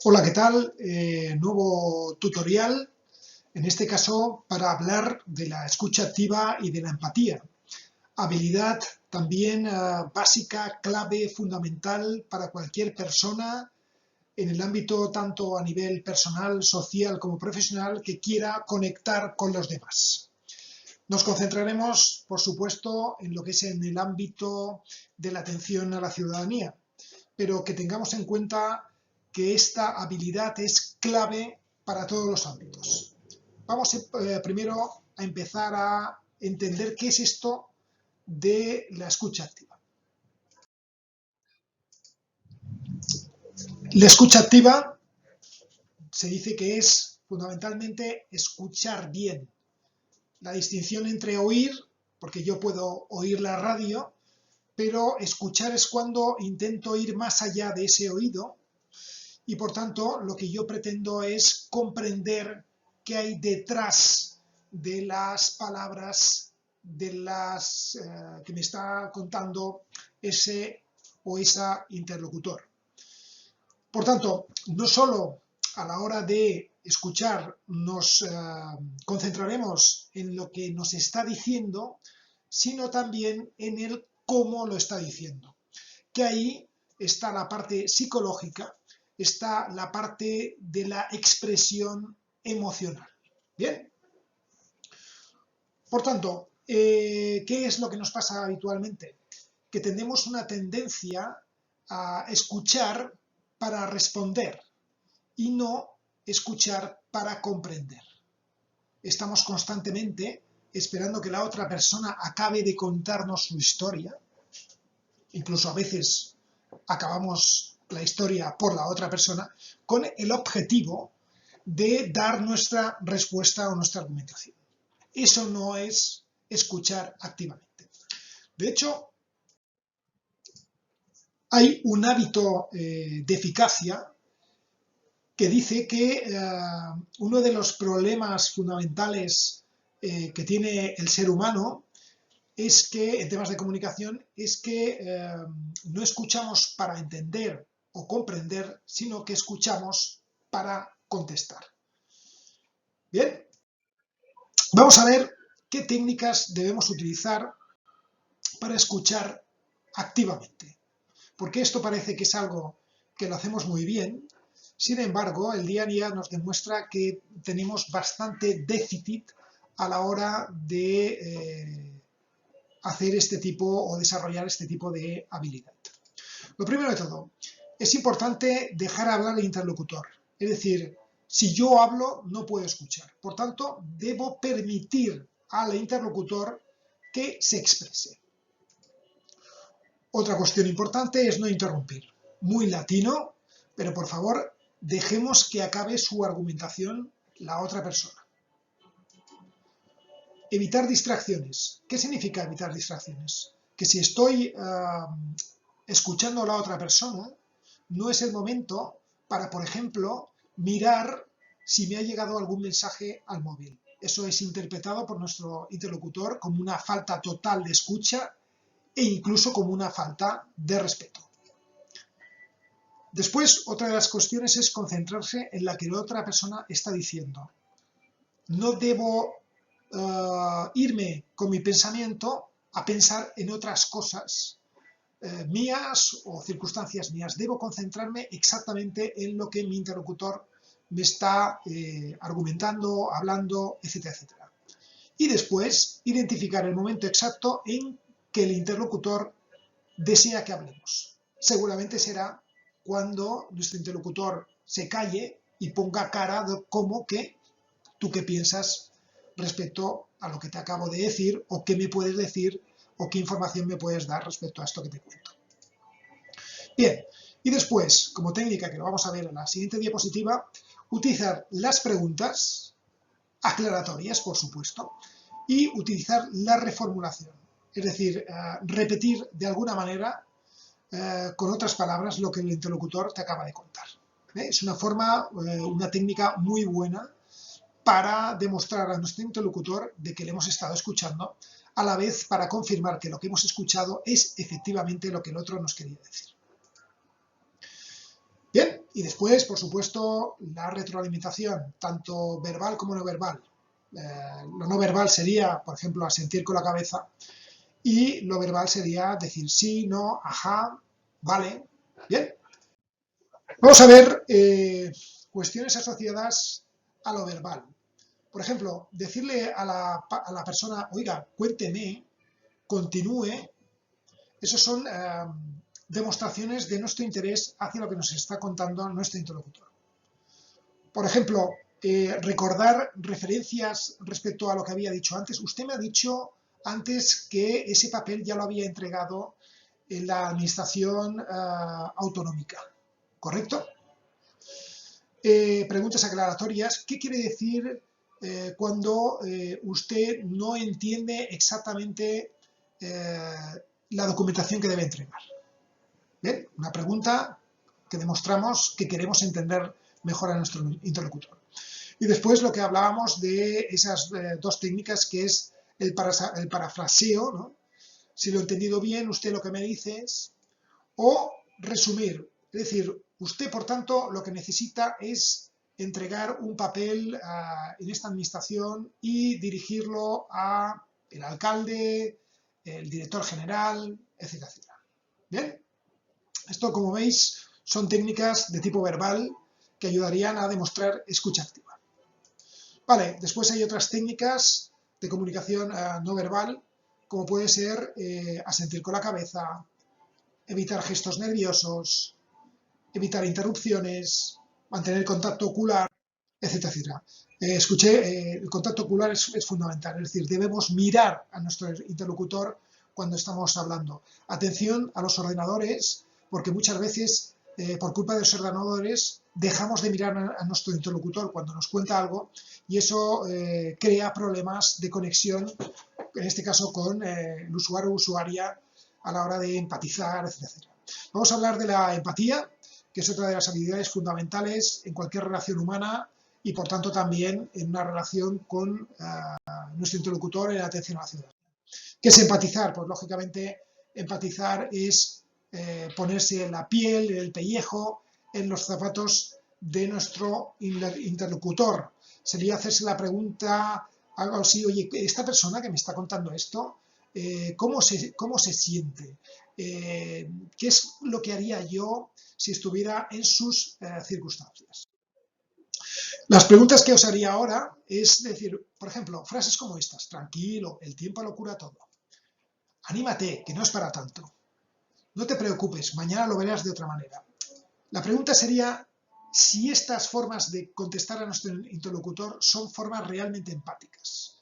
Hola, ¿qué tal? Nuevo tutorial, en este caso para hablar de la escucha activa y de la empatía. Habilidad también básica, clave, fundamental para cualquier persona en el ámbito tanto a nivel personal, social como profesional que quiera conectar con los demás. Nos concentraremos, por supuesto, en lo que es en el ámbito de la atención a la ciudadanía, pero que tengamos en cuenta que esta habilidad es clave para todos los ámbitos. Vamos primero a empezar a entender qué es esto de la escucha activa. La escucha activa se dice que es fundamentalmente escuchar bien. La distinción entre oír, porque yo puedo oír la radio, pero escuchar es cuando intento ir más allá de ese oído y por tanto lo que yo pretendo es comprender qué hay detrás de las palabras de las que me está contando ese o esa interlocutor. Por tanto, no solo a la hora de escuchar nos concentraremos en lo que nos está diciendo, sino también en el cómo lo está diciendo. Que ahí está la parte psicológica, está la parte de la expresión emocional. Bien. Por tanto, ¿qué es lo que nos pasa habitualmente? Que tenemos una tendencia a escuchar para responder y no escuchar para comprender. Estamos constantemente esperando que la otra persona acabe de contarnos su historia. Incluso a veces acabamos la historia por la otra persona con el objetivo de dar nuestra respuesta o nuestra argumentación. Eso no es escuchar activamente. De hecho, hay un hábito de eficacia que dice que uno de los problemas fundamentales que tiene el ser humano es que, en temas de comunicación, es que no escuchamos para entender o comprender, sino que escuchamos para contestar. Bien, vamos a ver qué técnicas debemos utilizar para escuchar activamente, porque esto parece que es algo que lo hacemos muy bien. Sin embargo, el día a día nos demuestra que tenemos bastante déficit a la hora de hacer este tipo o desarrollar este tipo de habilidad. Lo primero de todo, es importante dejar hablar al interlocutor. Es decir, si yo hablo, no puedo escuchar. Por tanto, debo permitir al interlocutor que se exprese. Otra cuestión importante es no interrumpir. Muy latino, pero por favor, dejemos que acabe su argumentación la otra persona. Evitar distracciones. ¿Qué significa evitar distracciones? Que si estoy escuchando a la otra persona, no es el momento para, por ejemplo, mirar si me ha llegado algún mensaje al móvil. Eso es interpretado por nuestro interlocutor como una falta total de escucha e incluso como una falta de respeto. Después, otra de las cuestiones es concentrarse en la que la otra persona está diciendo. No debo irme con mi pensamiento a pensar en otras cosas mías o circunstancias mías. Debo concentrarme exactamente en lo que mi interlocutor me está argumentando, hablando, etcétera, etcétera. Y después, identificar el momento exacto en que el interlocutor desea que hablemos. Seguramente será cuando nuestro interlocutor se calle y ponga cara de cómo que tú qué piensas respecto a lo que te acabo de decir o qué me puedes decir o qué información me puedes dar respecto a esto que te cuento. Bien, y después, como técnica que lo vamos a ver en la siguiente diapositiva, utilizar las preguntas aclaratorias, por supuesto, y utilizar la reformulación. Es decir, repetir de alguna manera, con otras palabras, lo que el interlocutor te acaba de contar. Es una forma, una técnica muy buena para demostrar a nuestro interlocutor de que le hemos estado escuchando, a la vez para confirmar que lo que hemos escuchado es efectivamente lo que el otro nos quería decir. Bien, Y después, por supuesto, la retroalimentación, tanto verbal como no verbal. Lo no verbal sería, por ejemplo, asentir con la cabeza, y lo verbal sería decir sí, no, ajá, vale. Bien, vamos a ver cuestiones asociadas a lo verbal. Por ejemplo, decirle a la persona, oiga, cuénteme, continúe, esos son demostraciones de nuestro interés hacia lo que nos está contando nuestro interlocutor. Por ejemplo, recordar referencias respecto a lo que había dicho antes. Usted me ha dicho antes que ese papel ya lo había entregado en la administración autonómica, ¿correcto? Preguntas aclaratorias. ¿Qué quiere decir cuando usted no entiende exactamente la documentación que debe entregar? ¿Bien? Una pregunta que demostramos que queremos entender mejor a nuestro interlocutor. Y después lo que hablábamos de esas dos técnicas, que es el parafraseo, ¿no? Si lo he entendido bien, usted lo que me dice es, o resumir, es decir, usted por tanto lo que necesita es entregar un papel en esta administración y dirigirlo a el alcalde, el director general, etcétera, etcétera. ¿Bien? Esto, como veis, son técnicas de tipo verbal que ayudarían a demostrar escucha activa. Vale, después hay otras técnicas de comunicación no verbal, como puede ser asentir con la cabeza, evitar gestos nerviosos, evitar interrupciones, mantener contacto ocular, etcétera, etcétera. El contacto ocular es fundamental, es decir, debemos mirar a nuestro interlocutor cuando estamos hablando. Atención a los ordenadores, porque muchas veces, por culpa de los ordenadores, dejamos de mirar a nuestro interlocutor cuando nos cuenta algo, y eso crea problemas de conexión, en este caso con el usuario o usuaria, a la hora de empatizar, etcétera, etcétera. Vamos a hablar de la empatía, que es otra de las habilidades fundamentales en cualquier relación humana y por tanto también en una relación con nuestro interlocutor en la atención a la ciudadanía. ¿Qué es empatizar? Pues lógicamente empatizar es ponerse en la piel, en el pellejo, en los zapatos de nuestro interlocutor. Sería hacerse la pregunta, algo así, oye, esta persona que me está contando esto, ¿cómo se siente? ¿Qué es lo que haría yo si estuviera en sus circunstancias? Las preguntas que os haría ahora es decir, por ejemplo, frases como estas: tranquilo, el tiempo lo cura todo. Anímate, que no es para tanto. No te preocupes, mañana lo verás de otra manera. La pregunta sería si estas formas de contestar a nuestro interlocutor son formas realmente empáticas.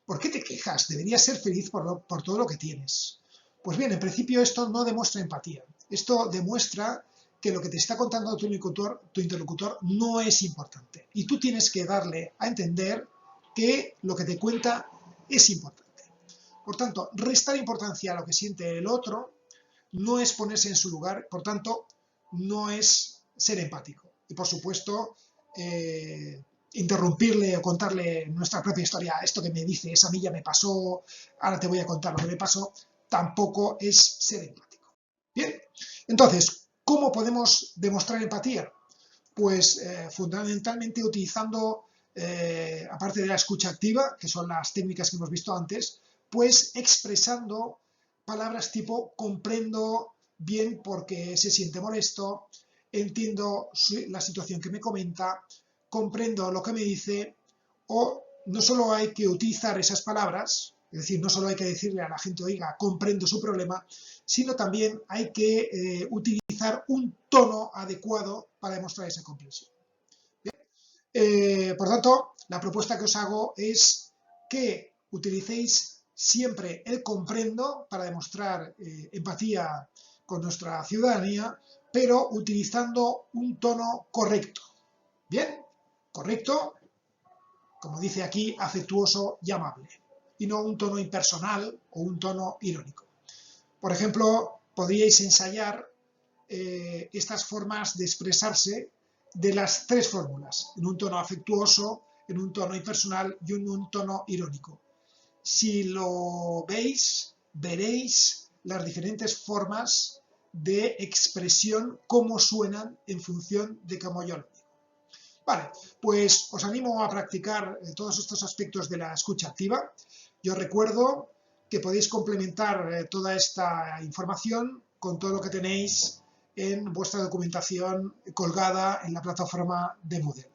¿Por qué te quejas? Deberías ser feliz por todo lo que tienes. Pues bien, en principio esto no demuestra empatía. Esto demuestra que lo que te está contando tu interlocutor no es importante. Y tú tienes que darle a entender que lo que te cuenta es importante. Por tanto, restar importancia a lo que siente el otro no es ponerse en su lugar, por tanto, no es ser empático. Y por supuesto, interrumpirle o contarle nuestra propia historia, esto que me dices, a mí ya me pasó, ahora te voy a contar lo que me pasó, tampoco es ser empático. Bien, entonces, ¿cómo podemos demostrar empatía? Pues fundamentalmente utilizando, aparte de la escucha activa, que son las técnicas que hemos visto antes, pues expresando palabras tipo comprendo bien porque se siente molesto, entiendo la situación que me comenta, comprendo lo que me dice, o no solo hay que utilizar esas palabras, es decir, no solo hay que decirle a la gente, oiga, comprendo su problema, sino también hay que utilizar un tono adecuado para demostrar esa comprensión. Por tanto, la propuesta que os hago es que utilicéis siempre el comprendo para demostrar empatía con nuestra ciudadanía, pero utilizando un tono correcto. ¿Bien? Correcto, como dice aquí, afectuoso y amable, y no un tono impersonal o un tono irónico. Por ejemplo, podríais ensayar estas formas de expresarse de las tres fórmulas, en un tono afectuoso, en un tono impersonal y en un tono irónico. Si lo veis, veréis las diferentes formas de expresión, cómo suenan en función de cómo yo lo digo. Vale, pues os animo a practicar todos estos aspectos de la escucha activa. Yo recuerdo que podéis complementar toda esta información con todo lo que tenéis en vuestra documentación colgada en la plataforma de Moodle.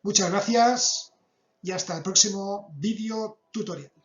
Muchas gracias y hasta el próximo vídeo tutorial.